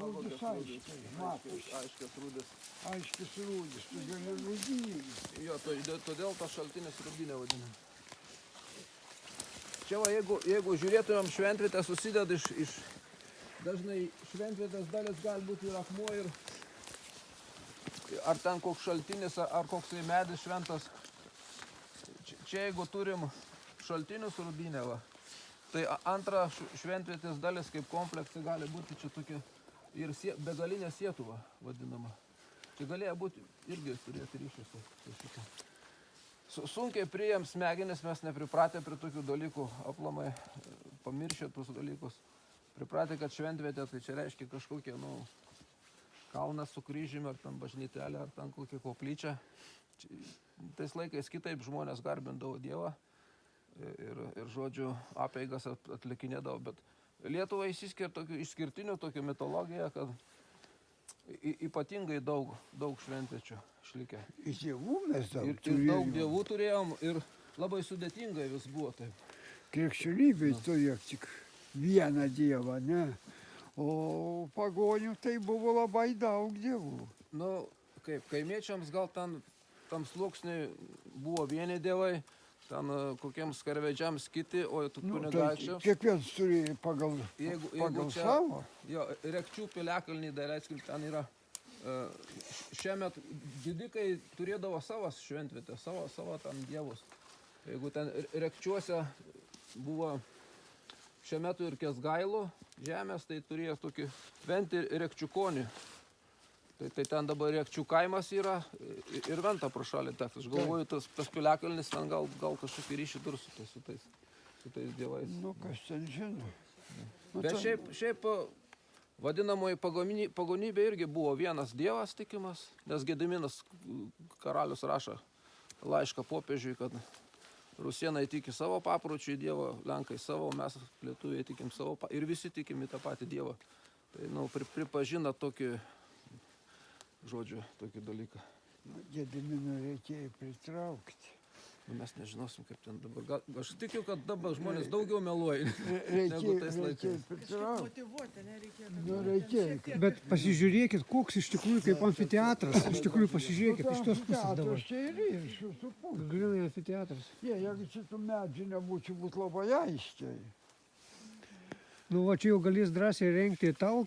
Rūdis aiškiai, matosi. Aiškias rūdis. Aiškis rūdis, tu gali rūdynį. Jo, todėl tas šaltinis rūdinė vadina. Čia va, jeigu žiūrėtumėm šventvietę, susideda iš dažnai šventvietės dalis gali būti ir akmuo, ir ar ten koks šaltinis, ar koks medis šventas. Čia jeigu turim šaltinius rūdinę, va, tai antra šventvietės dalis kaip kompleksai gali būti čia tokia ir begalinė sietuva vadinama. Čia galėjo būti irgi turėti ryšį su šitą. Sunkiai priėjom smegenis, mes nepripratę prie tokių dalykų, aplamai pamiršę tuos dalykus. Pripratę, kad šventvietė, tai čia reiškia kažkokie, kalnas su kryžiumi, ar ten bažnytelė, ar ten kokia koplyčia. Tais laikais kitaip žmonės garbindavo Dievą ir žodžiu, apeigas atlikinėdavo, bet Lietuva įsiskiria tokių išskirtinių, tokių mitologiją, kad ypatingai daug šventviečio išlikę. Ir dievų mes daug Ir turėjom. daug dievų turėjom ir labai sudėtingai vis buvo taip. Krikščionybėj turėjo tik vieną dievą, ne? O pagonių tai buvo labai daug dievų. Kaip kaimiečiams gal tam sluoksniui buvo vieni dievai, ten kokiems karvedžiams kiti, o kunigaikščiams. Tai kiekvienas turėjo pagal čia, savo. Jo, Rekčių piliakalnį, daleiskim, ten yra. Šiemet didikai turėdavo savas šventvietę, savo tam dievus. Jeigu ten Rekčiuose buvo šiemet ir Kęsgailų žemės, tai turėjo tokį Ventį Rekčiukonį. Tai ten dabar Rekčių kaimas yra ir Ventą pro šalį teks. Aš galvoju, tas piliakalnis ten gal kažkokį ryšį turi su tais dievais. Kas ten žino. Bet šiaip vadinamoji pagonybė irgi buvo vienas dievas tikimas, nes Gediminas karalius rašo laišką popiežiui, kad rusėnai tiki savo papročių į Dievą, lenkai savo, mes lietuviai tikim savo ir visi tikim į tą patį Dievą. Tai pripažina tokį dalyką. Gediminą reikėjo pritraukti. Mes nežinosim, kaip ten dabar. Aš tikiu, kad dabar žmonės daugiau meluoja negu tais laikais. Motyvuoti nereikėjo. Bet pasižiūrėkit, koks iš tikrųjų kaip amfiteatras. Iš tikrųjų pasižiūrėkit iš tos pusės dabar. Čia ir šių pusės. Grinai amfiteatras. Jeigu šitų medžių nebūtų būt labai aiškiai. Nu, va čia jau galės drąsiai rengti talką.